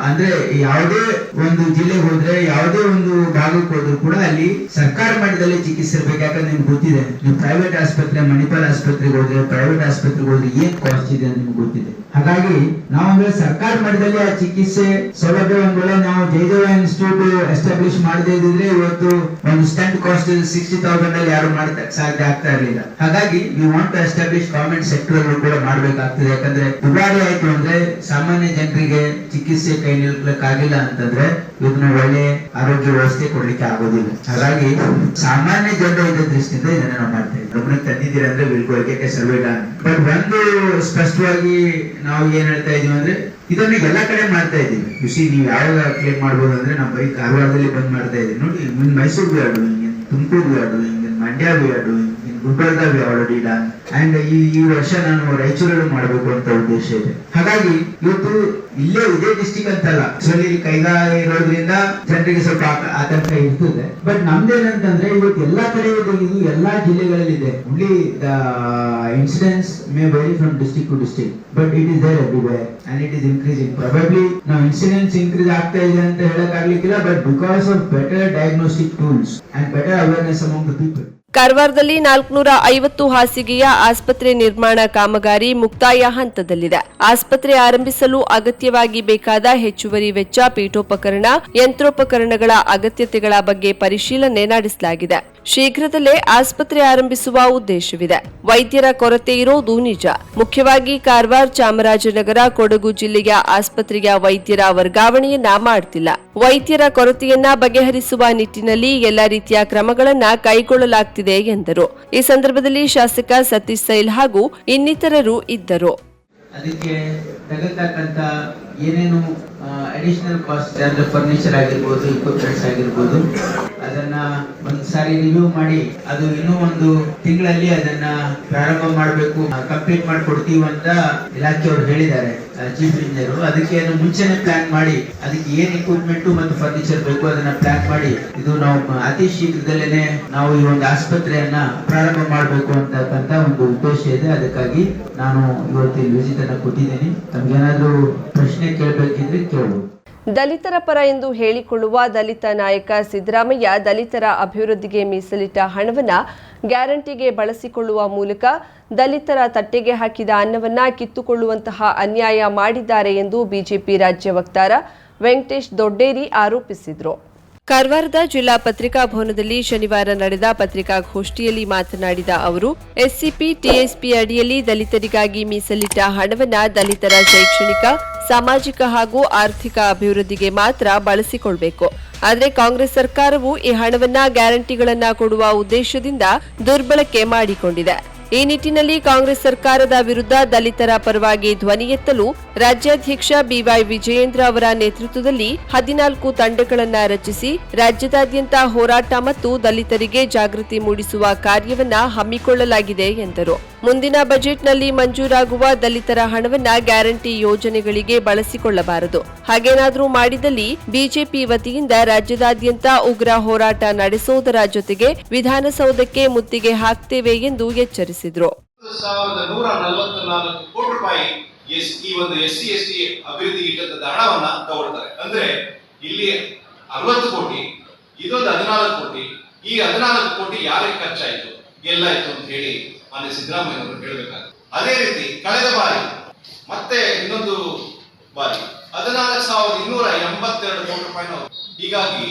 S8: ಅಂದ್ರೆ ಯಾವುದೇ ಒಂದು ಜಿಲ್ಲೆಗೆ ಹೋದ್ರೆ, ಯಾವುದೇ ಒಂದು ಭಾಗಕ್ಕೆ ಹೋದ್ರು ಕೂಡ ಅಲ್ಲಿ ಸರ್ಕಾರ ಮಟ್ಟದಲ್ಲಿ ಚಿಕಿತ್ಸೆ ಇರ್ಬೇಕು. ಯಾಕಂದ್ರೆ ನಿಮ್ಗೆ ಗೊತ್ತಿದೆ, ನೀವು ಪ್ರೈವೇಟ್ ಆಸ್ಪತ್ರೆ, ಮಣಿಪಾಲ್ ಆಸ್ಪತ್ರೆಗೆ ಹೋದ್ರೆ, ಪ್ರೈವೇಟ್ ಆಸ್ಪತ್ರೆಗೆ ಹೋದ್ರೆ ಏನ್ ಕಾಸ್ಟ್ ಇದೆ ಅಂತ ನಿಮ್ಗೆ ಗೊತ್ತಿದೆ. ಹಾಗಾಗಿ ನಾವು ಸರ್ಕಾರ ಮಟ್ಟದಲ್ಲಿ ಆ ಚಿಕಿತ್ಸೆ ಸೌಲಭ್ಯ ಒಂದ್ ವೇಳೆ ನಾವು ಜಯದೇವ ಇನ್ಸ್ಟಿಟ್ಯೂಟ್ ಎಸ್ಟಾಬ್ಲಿಷ್ ಮಾಡದೇ ಇದ್ರೆ ಇವತ್ತು ಒಂದು ಸ್ಟಂಟ್ ಕಾಸ್ಟ್ 60,000 ಅಲ್ಲಿ ಯಾರು ಮಾಡಕ್ಕೆ ಸಾಧ್ಯ ಆಗ್ತಾ ಇರಲಿಲ್ಲ. ಹಾಗಾಗಿ we want to establish government sector ಅಲ್ಲೂ ಕೂಡ ಮಾಡ್ಬೇಕಾಗ್ತದೆ. ಯಾಕಂದ್ರೆ ದುಬಾರಿ ಆಯ್ತು ಅಂದ್ರೆ ಸಾಮಾನ್ಯ ಜನರಿಗೆ ಚಿಕಿತ್ಸೆ ಕೈ ನಿಲ್ಬೇಕಾಗಿಲ್ಲ ಅಂತಂದ್ರೆ ಇವತ್ತು ನಾವು ಒಳ್ಳೆ ಆರೋಗ್ಯ ವ್ಯವಸ್ಥೆ ಕೊಡ್ಲಿಕ್ಕೆ ಆಗೋದಿಲ್ಲ. ಹಾಗಾಗಿ ಸಾಮಾನ್ಯ ಜನರ ದೃಷ್ಟಿಯಿಂದ ಇದನ್ನ ನಾವು ಮಾಡ್ತಾ ಇದ್ದೀವಿ. ಗಮನಕ್ಕೆ ತಂದಿದ್ದೀರಿ ಅಂದ್ರೆ ವಿಲ್ಕೋಕೆ ಸರ್ವೆ ಡಾನ್. ಬಟ್ ಒಂದು ಸ್ಪಷ್ಟವಾಗಿ ನಾವು ಏನ್ ಹೇಳ್ತಾ ಇದೀವಿ ಅಂದ್ರೆ ಇದನ್ನ ಎಲ್ಲಾ ಕಡೆ ಮಾಡ್ತಾ ಇದೀವಿ. ಬಿಸಿ ನೀವು ಯಾವಾಗ ಕ್ಲೇಮ್ ಮಾಡ್ಬೋದು ಅಂದ್ರೆ ನಾವು ಬರೀ ಕಾರವಾರದಲ್ಲಿ ಬಂದ್ ಮಾಡ್ತಾ ಇದೀವಿ. ನೋಡಿ, in Mysuru we are doing, in Tumakuru we are doing, in Mandya we are doing, in Gulbarga we already done, and ಈ ವರ್ಷ ನಾನು ರಾಯಚೂರಲ್ಲಿ ಮಾಡಬೇಕು ಅಂತ ಉದ್ದೇಶ ಇದೆ. ಹಾಗಾಗಿ ಇವತ್ತು ಇಲ್ಲೇ ಇದೇ ಡಿಸ್ಟಿಕ್ ಅಂತಲ್ಲ, ಇಲ್ಲಿ ಕೈಗಾ ಇರೋದ್ರಿಂದ ಜನರಿಗೆ ಸ್ವಲ್ಪ ಆತಂಕ ಇರ್ತದೆ. ಬಟ್ ನಮ್ದೇನಂತಂದ್ರೆ ಇವತ್ತು ಎಲ್ಲಾ ಕಡೆ ಇದು ಎಲ್ಲಾ ಜಿಲ್ಲೆಗಳಲ್ಲಿ ಇದೆ. Only the incidence may vary from district to district, but it is there everywhere and it is increasing. Probably ನಾವು ಇನ್ಸಿಡೆನ್ಸ್ ಇನ್ಕ್ರೀಸ್ ಆಗ್ತಾ ಇದೆ ಅಂತ ಹೇಳಕ್ ಆಗ್ಲಿಕ್ಕಿಲ್ಲ, but because of better diagnostic tools and better awareness among the people.
S1: ಕಾರವಾರದಲ್ಲಿ 450 ಹಾಸಿಗೆಯ ಆಸ್ಪತ್ರೆ ನಿರ್ಮಾಣ ಕಾಮಗಾರಿ ಮುಕ್ತಾಯ ಹಂತದಲ್ಲಿದೆ. ಆಸ್ಪತ್ರೆ ಆರಂಭಿಸಲು ಅಗತ್ಯವಾಗಿ ಬೇಕಾದ ಹೆಚ್ಚುವರಿ ವೆಚ್ಚ, ಪೀಠೋಪಕರಣ, ಯಂತ್ರೋಪಕರಣಗಳ ಅಗತ್ಯತೆಗಳ ಬಗ್ಗೆ ಪರಿಶೀಲನೆ ನಡೆಸಲಾಗಿದೆ. ಶೀಘ್ರದಲ್ಲೇ ಆಸ್ಪತ್ರೆ ಆರಂಭಿಸುವ ಉದ್ದೇಶವಿದೆ. ವೈದ್ಯರ ಕೊರತೆ ಇರೋದು ನಿಜ. ಮುಖ್ಯವಾಗಿ ಕಾರವಾರ, ಚಾಮರಾಜನಗರ, ಕೊಡಗು ಜಿಲ್ಲೆಯ ಆಸ್ಪತ್ರೆಯ ವೈದ್ಯರ ವರ್ಗಾವಣೆಯನ್ನ ಮಾಡ್ತಿಲ್ಲ. ವೈದ್ಯರ ಕೊರತೆಯನ್ನ ಬಗೆಹರಿಸುವ ನಿಟ್ಟಿನಲ್ಲಿ ಎಲ್ಲ ರೀತಿಯ ಕ್ರಮಗಳನ್ನ ಕೈಗೊಳ್ಳಲಾಗ್ತಿದೆ ಎಂದರು. ಈ ಸಂದರ್ಭದಲ್ಲಿ ಶಾಸಕ ಸತೀಶ್ ಸೈಲ್ ಹಾಗೂ ಇನ್ನಿತರರು ಇದ್ದರು.
S8: ಅದಕ್ಕೆ ತಗತಕ್ಕಂತ ಏನೇನು ಅಡಿಷನಲ್ ಕಾಸ್ಟ್ ಅಂದ್ರೆ ಫರ್ನಿಚರ್ ಆಗಿರ್ಬೋದು, ಇಕ್ವಿಪ್ಮೆಂಟ್ಸ್ ಆಗಿರ್ಬೋದು, ಅದನ್ನ ಒಂದ್ಸಾರಿ ರಿವ್ಯೂ ಮಾಡಿ ಅದು ಇನ್ನೂ ಒಂದು ತಿಂಗಳಲ್ಲಿ ಅದನ್ನ ಪ್ರಾರಂಭ ಮಾಡಬೇಕು, ಕಂಪ್ಲೀಟ್ ಮಾಡಿಕೊಡ್ತೀವಿ ಅಂತ ಇಲಾಖೆಯವರು ಹೇಳಿದ್ದಾರೆ, ಚೀಫ್ ಇಂಜಿನಿಯರ್. ಅದಕ್ಕೆ ಮುಂಚೆನೆ ಪ್ಲಾನ್ ಮಾಡಿ ಅದಕ್ಕೆ ಏನ್ ಇಕ್ವಿಪ್ಮೆಂಟ್ ಮತ್ತು ಫರ್ನಿಚರ್ ಬೇಕು ಅದನ್ನ ಪ್ಲಾನ್ ಮಾಡಿ ಇದು ನಾವು ಅತಿ ಶೀಘ್ರದಲ್ಲೇನೆ ನಾವು ಈ ಒಂದು ಆಸ್ಪತ್ರೆಯನ್ನ ಪ್ರಾರಂಭ ಮಾಡಬೇಕು ಅಂತಕ್ಕಂತ ಒಂದು ಉದ್ದೇಶ ಇದೆ. ಅದಕ್ಕಾಗಿ ನಾನು ಇವತ್ತು ಇಲ್ಲಿ ವಿಸಿಟ್ ಅನ್ನ ಕೊಟ್ಟಿದ್ದೀನಿ. ತಮ್ಗೇನಾದ್ರೂ ಪ್ರಶ್ನೆ ಕೇಳಬೇಕಿದ್ರೆ ಕೇಳಬಹುದು.
S1: ದಲಿತರ ಪರ ಎಂದು ಹೇಳಿಕೊಳ್ಳುವ ದಲಿತ ನಾಯಕ ಸಿದ್ದರಾಮಯ್ಯ ದಲಿತರ ಅಭಿವೃದ್ಧಿಗೆ ಮೀಸಲಿಟ್ಟ ಹಣವನ್ನ ಗ್ಯಾರಂಟಿಗೆ ಬಳಸಿಕೊಳ್ಳುವ ಮೂಲಕ ದಲಿತರ ತಟ್ಟೆಗೆ ಹಾಕಿದ ಅನ್ನವನ್ನ ಕಿತ್ತುಕೊಳ್ಳುವಂತಹ ಅನ್ಯಾಯ ಮಾಡಿದ್ದಾರೆ ಎಂದು ಬಿಜೆಪಿ ರಾಜ್ಯ ವಕ್ತಾರ ವೆಂಕಟೇಶ್ ದೊಡ್ಡೇರಿ ಆರೋಪಿಸಿದರು. ಕಾರವಾರದ ಜಿಲ್ಲಾ ಪತ್ರಿಕಾ ಭವನದಲ್ಲಿ ಶನಿವಾರ ನಡೆದ ಪತ್ರಿಕಾಗೋಷ್ಠಿಯಲ್ಲಿ ಮಾತನಾಡಿದ ಅವರು, ಎಸ್ಸಿಪಿ, ಟಿಎಸ್ಪಿ ಅಡಿಯಲ್ಲಿ ದಲಿತರಿಗಾಗಿ ಮೀಸಲಿಟ್ಟ ಹಣವನ್ನ ದಲಿತರ ಶೈಕ್ಷಣಿಕ, ಸಾಮಾಜಿಕ ಹಾಗೂ ಆರ್ಥಿಕ ಅಭಿವೃದ್ಧಿಗೆ ಮಾತ್ರ ಬಳಸಿಕೊಳ್ಳಬೇಕು. ಆದರೆ ಕಾಂಗ್ರೆಸ್ ಸರ್ಕಾರವು ಈ ಹಣವನ್ನ ಗ್ಯಾರಂಟಿಗಳನ್ನ ಕೊಡುವ ಉದ್ದೇಶದಿಂದ ದುರ್ಬಳಕೆ ಮಾಡಿಕೊಂಡಿದೆ. ಈ ನಿಟ್ಟಿನಲ್ಲಿ ಕಾಂಗ್ರೆಸ್ ಸರ್ಕಾರದ ವಿರುದ್ಧ ದಲಿತರ ಪರವಾಗಿ ಧ್ವನಿ ಎತ್ತಲು ರಾಜ್ಯಾಧ್ಯಕ್ಷ ಬಿವೈ ವಿಜಯೇಂದ್ರ ಅವರ ನೇತೃತ್ವದಲ್ಲಿ 14 ತಂಡಗಳನ್ನು ರಚಿಸಿ ರಾಜ್ಯದಾದ್ಯಂತ ಹೋರಾಟ ಮತ್ತು ದಲಿತರಿಗೆ ಜಾಗೃತಿ ಮೂಡಿಸುವ ಕಾರ್ಯವನ್ನ ಹಮ್ಮಿಕೊಳ್ಳಲಾಗಿದೆ ಎಂದರು. ಮುಂದಿನ ಬಜೆಟ್ನಲ್ಲಿ ಮಂಜೂರಾಗುವ ದಲಿತರ ಹಣವನ್ನ ಗ್ಯಾರಂಟಿ ಯೋಜನೆಗಳಿಗೆ ಬಳಸಿಕೊಳ್ಳಬಾರದು. ಹಾಗೇನಾದರೂ ಮಾಡಿದಲ್ಲಿ ಬಿಜೆಪಿ ವತಿಯಿಂದ ರಾಜ್ಯದಾದ್ಯಂತ ಉಗ್ರ ಹೋರಾಟ ನಡೆಸುವುದರ ಜೊತೆಗೆ ವಿಧಾನಸೌಧಕ್ಕೆ ಮುತ್ತಿಗೆ ಹಾಕ್ತೇವೆ ಎಂದು ಎಚ್ಚರಿಸಿದರು.
S9: 1144 ಕೋಟಿ ರೂಪಾಯಿ ಈ ಒಂದು SC ST ಅಭಿವೃದ್ಧಿಗೆ ಇಟ್ಟಂತ ಹಣವನ್ನ ತಗೊಳ್ತಾರೆ. ಅಂದ್ರೆ ಇಲ್ಲಿ 60 ಕೋಟಿ, ಇದೊಂದು 14 ಕೋಟಿ. ಈ 14 ಕೋಟಿ ಯಾರಿಗೆ ಖರ್ಚಾಯಿತು, ಎಲ್ಲಾಯ್ತು ಅಂತ ಹೇಳಿ ಮಾನ್ಯ ಸಿದ್ದರಾಮಯ್ಯ ಅವರು ಹೇಳಬೇಕಾಗುತ್ತೆ. ಅದೇ ರೀತಿ ಕಳೆದ ಬಾರಿ ಮತ್ತೆ ಇನ್ನೊಂದು ಬಾರಿ 14,282 ಕೋಟಿ ರೂಪಾಯಿ. ಹೀಗಾಗಿ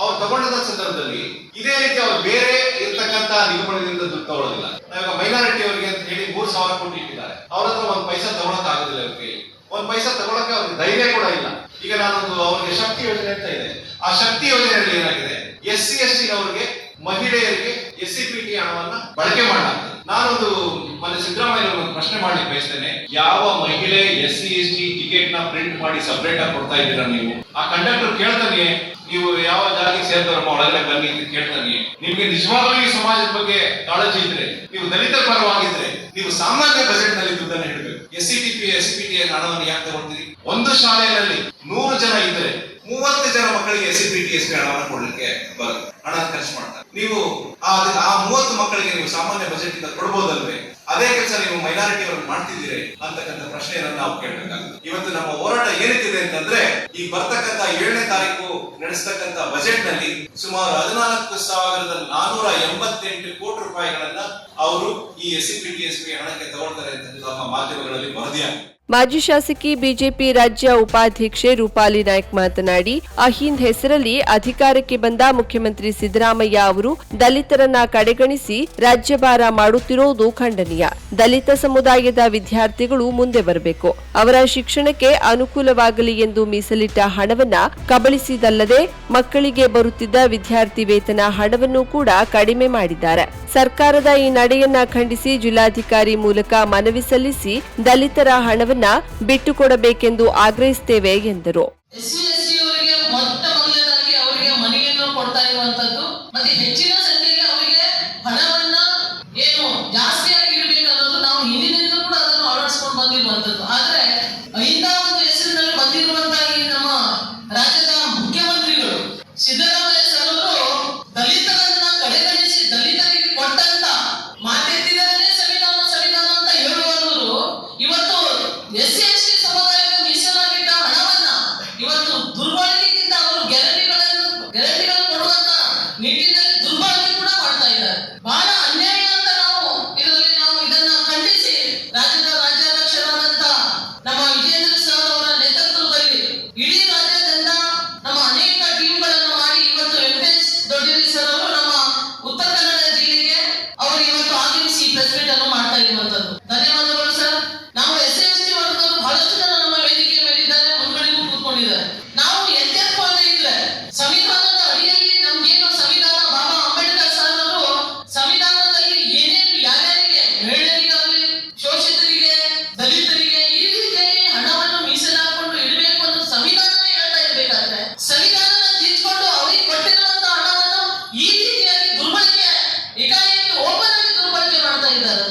S9: ಅವ್ರು ತಗೊಂಡದ ಸಂದರ್ಭದಲ್ಲಿ ಇದೇ ರೀತಿ ಅವ್ರು ಬೇರೆ ಇರ್ತಕ್ಕಂತ ನಿಗಮಗಳಿಂದ ದುಡ್ಡು ತಗೊಳ್ಳೋದಿಲ್ಲ. ನಾವೀಗ ಮೈನಾರಿಟಿ ಅವರಿಗೆ ಅಂತ ಹೇಳಿ 3,000 ಕೋಟಿ ಇಟ್ಟಿದ್ದಾರೆ. ಅವ್ರ ಹತ್ರ ಒಂದು ಪೈಸಾ ತಗೊಳಕ್ ಆಗೋದಿಲ್ಲ. ಅವ್ರಿಗೆ ಒಂದು ಪೈಸಾ ತಗೊಳಕ್ಕೆ ಅವ್ರಿಗೆ ಧೈರ್ಯ ಕೂಡ ಇಲ್ಲ. ಈಗ ನಾನೊಂದು ಅವ್ರಿಗೆ ಶಕ್ತಿ ಯೋಜನೆ ಅಂತ ಇದೆ. ಆ ಶಕ್ತಿ ಯೋಜನೆಯಲ್ಲಿ ಏನಾಗಿದೆ, SC ST ಅವರಿಗೆ, ಮಹಿಳೆಯರಿಗೆ SCPT ಹಣವನ್ನ ಬಳಕೆ ಮಾಡಲಾಗ್ತದೆ. ನಾನೊಂದು ಮೊನ್ನೆ ಸಿದ್ದರಾಮಯ್ಯ ಒಂದು ಪ್ರಶ್ನೆ ಮಾಡ್ಲಿಕ್ಕೆ ಬಯಸ್ತೇನೆ. ಯಾವ ಮಹಿಳೆ SC ST ಟಿಕೆಟ್ ನ ಪ್ರಿಂಟ್ ಮಾಡಿ ಸಪರೇಟ್ ಆಗಿ ಕೊಡ್ತಾ ಇದ್ದೀರಾ ನೀವು? ಆ ಕಂಡಕ್ಟರ್ ಕೇಳ್ತಾನೆ, ನೀವು ಯಾವ ಜಾತಿಗೆ ಸೇರ್ತಾರಮ್ಮ ಒಳಗಡೆ ಬನ್ನಿ ಅಂತ ಕೇಳ್ತಾನೆ. ನಿಮ್ಗೆ ನಿಜವಾಗ್ಲೂ ಈ ಸಮಾಜದ ಬಗ್ಗೆ ಕಾಳಜಿ ಇದ್ರೆ, ನೀವು ದಲಿತರ ಪರವಾಗಿದ್ರೆ, ನೀವು ಸಾಮಾನ್ಯ ಬಜೆಟ್ ನಲ್ಲಿ ದುಡ್ಡನ್ನು ಇಡಬೇಕು. SCPT ಹಣವನ್ನು ಯಾಕೆ ತಗೊಳ್ತೀರಿ? ಒಂದು ಶಾಲೆಯಲ್ಲಿ 100 ಜನ ಇದ್ರೆ 30 ಜನ ಮಕ್ಕಳಿಗೆ SCPT ಹಣವನ್ನು ಕೊಡ್ಲಿಕ್ಕೆ ಬರುತ್ತೆ, ಹಣ ಖರ್ಚು ಮಾಡ್ತಾರೆ. ನೀವು ಆ 30 ಮಕ್ಕಳಿಗೆ ನೀವು ಸಾಮಾನ್ಯ ಬಜೆಟ್ ಇಂದ ಕೊಡ್ಬೋದಲ್ವೇ? ಅದೇ ಕೆಲಸ ನೀವು ಮೈನಾರಿಟಿ ಅವರು ಮಾಡ್ತಿದ್ದೀರಿ ಅಂತಕ್ಕಂಥ ಪ್ರಶ್ನೆಯನ್ನು ನಾವು ಕೇಳಬೇಕಾಗುತ್ತೆ. ಇವತ್ತು ನಮ್ಮ ಹೋರಾಟ ಏನಿದೆ ಅಂತಂದ್ರೆ, ಈ ಬರ್ತಕ್ಕಂಥ 7ನೇ ತಾರೀಕು ನಡೆಸ್ತಕ್ಕಂಥ ಬಜೆಟ್ ನಲ್ಲಿ ಸುಮಾರು 14,488 ಕೋಟಿ ರೂಪಾಯಿಗಳನ್ನ ಅವರು ಈ SCPT ಹಣಕ್ಕೆ ತಗೊಳ್ತಾರೆ ಅಂತ ನಮ್ಮ ಮಾಧ್ಯಮಗಳಲ್ಲಿ ವರದಿಯಾಗಿದೆ.
S1: ಮಾಜಿ ಶಾಸಕಿ ಬಿಜೆಪಿ ರಾಜ್ಯ ಉಪಾಧ್ಯಕ್ಷೆ ರೂಪಾಲಿ ನಾಯ್ಕ್ ಮಾತನಾಡಿ, ಅಹಿಂದ್ ಹೆಸರಲ್ಲಿ ಅಧಿಕಾರಕ್ಕೆ ಬಂದ ಮುಖ್ಯಮಂತ್ರಿ ಸಿದ್ದರಾಮಯ್ಯ ಅವರು ದಲಿತರನ್ನ ಕಡೆಗಣಿಸಿ ರಾಜ್ಯಭಾರ ಮಾಡುತ್ತಿರುವುದು ಖಂಡನೀಯ. ದಲಿತ ಸಮುದಾಯದ ವಿದ್ಯಾರ್ಥಿಗಳು ಮುಂದೆ ಬರಬೇಕು, ಅವರ ಶಿಕ್ಷಣಕ್ಕೆ ಅನುಕೂಲವಾಗಲಿ ಎಂದು ಮೀಸಲಿಟ್ಟ ಹಣವನ್ನ ಕಬಳಿಸಿದಲ್ಲದೆ ಮಕ್ಕಳಿಗೆ ಬರುತ್ತಿದ್ದ ವಿದ್ಯಾರ್ಥಿ ವೇತನ ಹಣವನ್ನು ಕೂಡ ಕಡಿಮೆ ಮಾಡಿದ್ದಾರೆ. ಸರ್ಕಾರದ ಈ ನಡೆಯನ್ನ ಖಂಡಿಸಿ ಜಿಲ್ಲಾಧಿಕಾರಿ ಮೂಲಕ ಮನವಿ ಸಲ್ಲಿಸಿ ದಲಿತರ ಹಣವನ್ನ ಬಿಟ್ಟುಕೊಡಬೇಕೆಂದು ಆಗ್ರಹಿಸುತ್ತೇವೆ ಎಂದರು.
S10: SC ST ಅವರಿಗೆ ಮೊದಲನೇದಾಗಿ ಅವರಿಗೆ ಮನೆಯನ್ನು ಕೊಡ್ತಾ ಇರುವಂತದ್ದು, ಮತ್ತೆ ಹೆಚ್ಚಿನ ಸಂಖ್ಯೆಗೆ ಅವರಿಗೆ ಹಣವನ್ನ ಏನು ಜಾಸ್ತಿಯಾಗಿ ಇರಬೇಕು ಅನ್ನೋದು ನಾವು ಹಿಂದಿನಿಂದಲೂ ಕೂಡ ಅದನ್ನು ಅಳವಡಿಸಿಕೊಂಡು ಬಂದಿರುವಂತದ್ದು. ಆದ್ರೆ ಇಂಥ ಒಂದು ಹೆಸರಿನಲ್ಲಿ ಬಂದಿರುವಂತಹ ಈ ನಮ್ಮ ರಾಜ್ಯದ ಮುಖ್ಯಮಂತ್ರಿಗಳು ಸಿದ್ದರಾಮಯ್ಯ ಸರ್ ಅವರು ದಲಿತರನ್ನ ಕಡೆಗಣಿಸಿ ದಲಿತರಿಗೆ ಕೊಟ್ಟಂತ ಮಾತೆತ್ತಿದರೆ ಸಂವಿಧಾನ ಅಂತ ಹೇಳುವವರು ಇವತ್ತು SC ST ಸಮುದಾಯಕ್ಕೆ ಮೀಸಲಾಗಿದ್ದ ಹಣವನ್ನ ಇವತ್ತು ದುರ್ಬಳಕೆಗಿಂತ ಅವರು ಗ್ಯಾರಂಟಿಗಳನ್ನು ಕೊಡುವಂತ ನಿಟ್ಟಿನಲ್ಲಿ ದುರ್ಬಳಕೆ ಕೂಡ ಮಾಡ್ತಾ ಇದ್ದಾರೆ. ಬಹಳ ಅನ್ಯಾಯ ಅಂತ ನಾವು ಇದನ್ನ ಖಂಡಿಸಿ ರಾಜ್ಯಾಧ್ಯಕ್ಷರಾದಂತ ನಮ್ಮ ವಿಜೇಂದ್ರ ಸರ್ ಅವರ ನೇತೃತ್ವದಲ್ಲಿ ಇಡೀ ರಾಜ್ಯದಿಂದ ನಮ್ಮ ಅನೇಕ ಟೀಮ್ಗಳನ್ನು ಮಾಡಿ ಇವತ್ತು ವೆಂಕಟೇಶ್ ದೊಡ್ಡೇರಿ ಸರ್ ಅವರು ನಮ್ಮ ಉತ್ತರ ಕನ್ನಡ ಜಿಲ್ಲೆಗೆ ಅವರು ಇವತ್ತು ಆಗಮಿಸಿ ಪ್ರೆಸ್ ಮೀಟ್ ಅನ್ನು ಮಾಡ್ತಾ ಇರುವಂತದ್ದು. ಧನ್ಯವಾದಗಳು ಸರ್. ನಾವು SC ST ವರ್ಗದವರು ಬಹಳಷ್ಟು ಜನ ನಮ್ಮ ವೇದಿಕೆ ಮೇಲಿದ್ದಾರೆ, ಮುಂದ್ಗಡೆಗೂ ಕೂತ್ಕೊಂಡಿದ್ದಾರೆ. ನಾವು ಎಚ್ಚೆತ್ತುಕೊಳ್ಳದೆ ಇದ್ರೆ ಸಂವಿಧಾನದ ಅಡಿಯಲ್ಲಿ ನಮ್ಗೇನು ಸಂವಿಧಾನ ಬಾಬಾ ಅಂಬೇಡ್ಕರ್ ಸರ್ ಅವರು ಸಂವಿಧಾನದಲ್ಲಿ ಏನೇನು ಯಾರ್ಯಾರಿಗೆ, ಮಹಿಳೆಯರಿಗಾಗಲಿ, ಶೋಷಿತರಿಗೆ, ದಲಿತರಿಗೆ ಈ ರೀತಿಯಾಗಿ ಹಣವನ್ನು ಮೀಸಲಾಕೊಂಡು ಇಡಬೇಕು ಅಂತ ಸಂವಿಧಾನನೇ ಹೇಳ್ತಾ ಇರ್ಬೇಕಾದ್ರೆ ಸಂವಿಧಾನನ ತಿದ್ದುಕೊಂಡು ಅವರಿಗೆ ಕೊಟ್ಟಿರುವಂತ ಹಣವನ್ನು ಈ ರೀತಿಯಾಗಿ ದುರ್ಬಳಕೆ, ಏಕಾಏಕಿ ಓಪನ್ ಆಗಿ ದುರ್ಬಳಕೆ ಮಾಡ್ತಾ ಇದ್ದಾರೆ.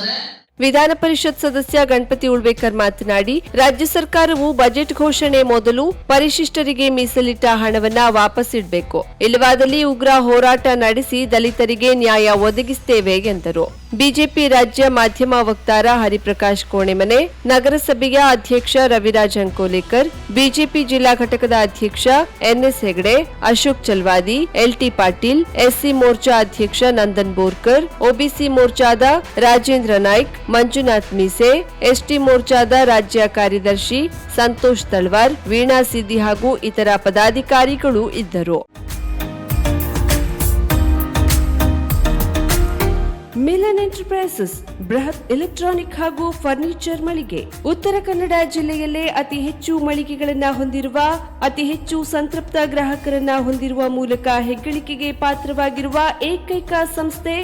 S1: ವಿಧಾನ ಪರಿಷತ್ ಸದಸ್ಯ ಗಣಪತಿ ಉಳ್ವೇಕರ್ ಮಾತನಾಡಿ, ರಾಜ್ಯ ಸರ್ಕಾರವು ಬಜೆಟ್ ಘೋಷಣೆ ಮೊದಲು ಪರಿಶಿಷ್ಟರಿಗೆ ಮೀಸಲಿಟ್ಟ ಹಣವನ್ನ ವಾಪಸ್ಸಿಡಬೇಕು, ಇಲ್ಲವಾದಲ್ಲಿ ಉಗ್ರ ಹೋರಾಟ ನಡೆಸಿ ದಲಿತರಿಗೆ ನ್ಯಾಯ ಒದಗಿಸುತ್ತೇವೆ ಎಂದರು. ಬಿಜೆಪಿ ರಾಜ್ಯ ಮಾಧ್ಯಮ ವಕ್ತಾರ ಹರಿಪ್ರಕಾಶ್ ಕೋಣೆಮನೆ, ನಗರಸಭೆಯ ಅಧ್ಯಕ್ಷ ರವಿರಾಜ್ ಅಂಕೋಲೇಕರ್, ಬಿಜೆಪಿ ಜಿಲ್ಲಾ ಘಟಕದ ಅಧ್ಯಕ್ಷ NS Hegde, Ashok Chalwadi, LT Patil, SC Morcha ಅಧ್ಯಕ್ಷ ನಂದನ್ ಬೋರ್ಕರ್, OBC ಮೋರ್ಚಾದ ರಾಜೇಂದ್ರ ನಾಯ್ಕ್, ಮಂಜುನಾಥ್ ಮೀಸೆ, ST ಮೋರ್ಚಾದ ರಾಜ್ಯ ಕಾರ್ಯದರ್ಶಿ ಸಂತೋಷ್ ತಳವಾರ್, ವೀಣಾ ಸಿದ್ದಿ ಹಾಗೂ ಇತರ ಪದಾಧಿಕಾರಿಗಳು ಇದ್ದರು. ಮಿಲನ್ ಎಂಟರ್ಪ್ರೈಸಸ್ ಬೃಹತ್ ಎಲೆಕ್ಟ್ರಾನಿಕ್ ಹಾಗೂ ಫರ್ನಿಚರ್ ಮಳಿಗೆ. ಉತ್ತರ ಕನ್ನಡ ಜಿಲ್ಲೆಯಲ್ಲೇ ಅತಿ ಹೆಚ್ಚು ಮಳಿಗೆಗಳನ್ನು ಹೊಂದಿರುವ, ಅತಿ ಹೆಚ್ಚು ಸಂತೃಪ್ತ ಗ್ರಾಹಕರನ್ನ ಹೊಂದಿರುವ ಮೂಲಕ ಹೆಗ್ಗಳಿಕೆಗೆ ಪಾತ್ರವಾಗಿರುವ ಏಕೈಕ ಸಂಸ್ಥೆ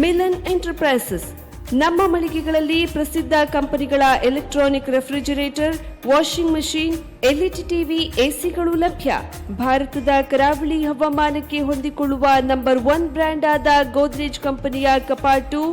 S1: ಮಿಲನ್ ಎಂಟರ್ಪ್ರೈಸಸ್. ನಮ್ಮ ಮಳಿಗೆಗಳಲ್ಲಿ ಪ್ರಸಿದ್ಧ ಕಂಪನಿಗಳ electronic refrigerator, washing machine, LED TV, ಎಸಿಗಳು ಲಭ್ಯ. ಭಾರತದ ಕರಾವಳಿ ಹವಾಮಾನಕ್ಕೆ ಹೊಂದಿಕೊಳ್ಳುವ ನಂಬರ್ 1 ಬ್ರ್ಯಾಂಡ್ ಆದ ಗೋದ್ರೇಜ್ ಕಂಪನಿಯ ಕಪಾಟು,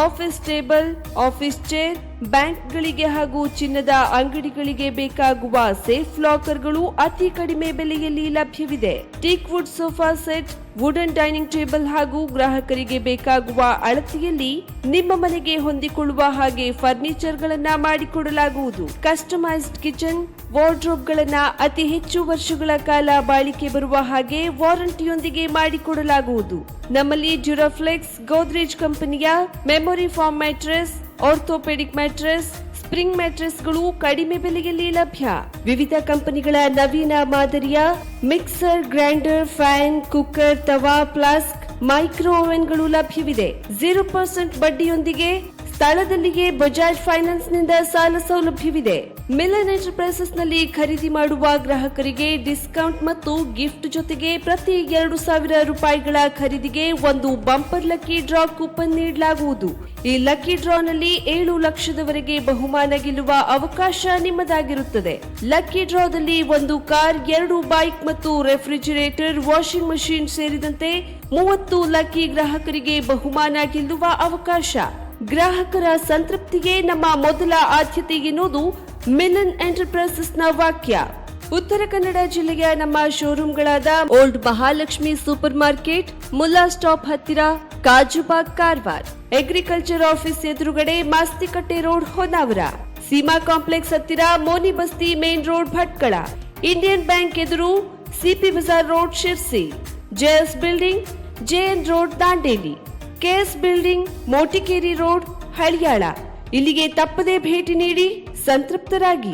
S1: ಆಫೀಸ್ ಟೇಬಲ್, ಆಫೀಸ್ ಚೇರ್, ಬ್ಯಾಂಕ್ಗಳಿಗೆ ಹಾಗೂ ಚಿನ್ನದ ಅಂಗಡಿಗಳಿಗೆ ಬೇಕಾಗುವ ಸೇಫ್ ಲಾಕರ್ಗಳು ಅತಿ ಕಡಿಮೆ ಬೆಲೆಯಲ್ಲಿ ಲಭ್ಯವಿದೆ. Teak wood sofa set, wooden dining table ಹಾಗೂ ಗ್ರಾಹಕರಿಗೆ ಬೇಕಾಗುವ ಅಳತೆಯಲ್ಲಿ ನಿಮ್ಮ ಮನೆಗೆ ಹೊಂದಿಕೊಳ್ಳುವ ಹಾಗೆ ಫರ್ನಿಚರ್ಗಳನ್ನ ಮಾಡಿಕೊಡಲಾಗುವುದು. ಕಸ್ಟಮೈಸ್ಡ್ ಕಿಚನ್, ವಾರ್ಡ್ರೋಬ್ಗಳನ್ನ ಅತಿ ಹೆಚ್ಚು ವರ್ಷಗಳ ಕಾಲ ಬಾಳಿಕೆ ಬರುವ ಹಾಗೆ ವಾರಂಟಿಯೊಂದಿಗೆ ಮಾಡಿಕೊಡಲಾಗುವುದು. ನಮ್ಮಲ್ಲಿ ಡ್ಯೂರಾಫ್ಲೆಕ್ಸ್, ಗೋದ್ರೇಜ್ ಕಂಪನಿಯ memory foam mattress, orthopedic mattress, spring ಮ್ಯಾಟ್ರೆಸ್ಗಳು ಕಡಿಮೆ ಬೆಲೆಯಲ್ಲಿ ಲಭ್ಯ. ವಿವಿಧ ಕಂಪನಿಗಳ ನವೀನ ಮಾದರಿಯ ಮಿಕ್ಸರ್, ಗ್ರೈಂಡರ್, ಫ್ಯಾನ್, ಕುಕ್ಕರ್, ತವಾ, ಫ್ಲಾಸ್ಕ್, ಮೈಕ್ರೋ ಓವೆನ್ಗಳು ಲಭ್ಯವಿದೆ. 0% ಬಡ್ಡಿಯೊಂದಿಗೆ ಸ್ಥಳದಲ್ಲಿಯೇ ಬಜಾಜ್ ಫೈನಾನ್ಸ್ನಿಂದ ಸಾಲ ಸೌಲಭ್ಯವಿದೆ. ಮಿಲನ್ ಎಂಟರ್ಪ್ರೈಸಸ್ ನಲ್ಲಿ ಖರೀದಿ ಮಾಡುವ ಗ್ರಾಹಕರಿಗೆ ಡಿಸ್ಕೌಂಟ್ ಮತ್ತು ಗಿಫ್ಟ್ ಜೊತೆಗೆ ಪ್ರತಿ 2,000 ರೂಪಾಯಿಗಳ ಖರೀದಿಗೆ ಒಂದು ಬಂಪರ್ ಲಕ್ಕಿ ಡ್ರಾ ಕೂಪನ್ ನೀಡಲಾಗುವುದು. ಈ ಲಕ್ಕಿ ಡ್ರಾನಲ್ಲಿ 7 ಲಕ್ಷದವರೆಗೆ ಬಹುಮಾನ ಗೆಲ್ಲುವ ಅವಕಾಶ ನಿಮ್ಮದಾಗಿರುತ್ತದೆ. ಲಕ್ಕಿ ಡ್ರಾದಲ್ಲಿ 1 ಕಾರ್, 2 ಬೈಕ್ ಮತ್ತು ರೆಫ್ರಿಜರೇಟರ್, ವಾಷಿಂಗ್ ಮಷೀನ್ ಸೇರಿದಂತೆ 30 ಲಕ್ಕಿ ಗ್ರಾಹಕರಿಗೆ ಬಹುಮಾನ ಗೆಲ್ಲುವ ಅವಕಾಶ. ಗ್ರಾಹಕರ ಸಂತೃಪ್ತಿಗೆ ನಮ್ಮ ಮೊದಲ ಆದ್ಯತೆ ಎನ್ನುವುದು ಮಿಲನ್ ಎಂಟರ್ಪ್ರೈಸಸ್ನ ವಾಕ್ಯ. ಉತ್ತರ ಕನ್ನಡ ಜಿಲ್ಲೆಯ ನಮ್ಮ ಶೋರೂಮ್ಗಳಾದ old Mahalakshmi super market, Mulla stop ಹತ್ತಿರ, ಕಾಜುಬಾಗ್, ಕಾರವಾರ, ಅಗ್ರಿಕಲ್ಚರ್ ಆಫೀಸ್ ಎದುರುಗಡೆ, ಮಾಸ್ತಿಕಟ್ಟೆ ರೋಡ್, ಹೊನ್ನಾವರ, ಸೀಮಾ ಕಾಂಪ್ಲೆಕ್ಸ್ ಹತ್ತಿರ, Moni Basti main road, Bhatkal, Indian bank ಎದುರು, CP Bazar road, Sirsi, JS building, JN road, Dandeli, KS building, Motikeri road, Haliyal. ಇಲ್ಲಿಗೆ ತಪ್ಪದೇ ಭೇಟಿ ನೀಡಿ ಸಂತೃಪ್ತರಾಗಿ.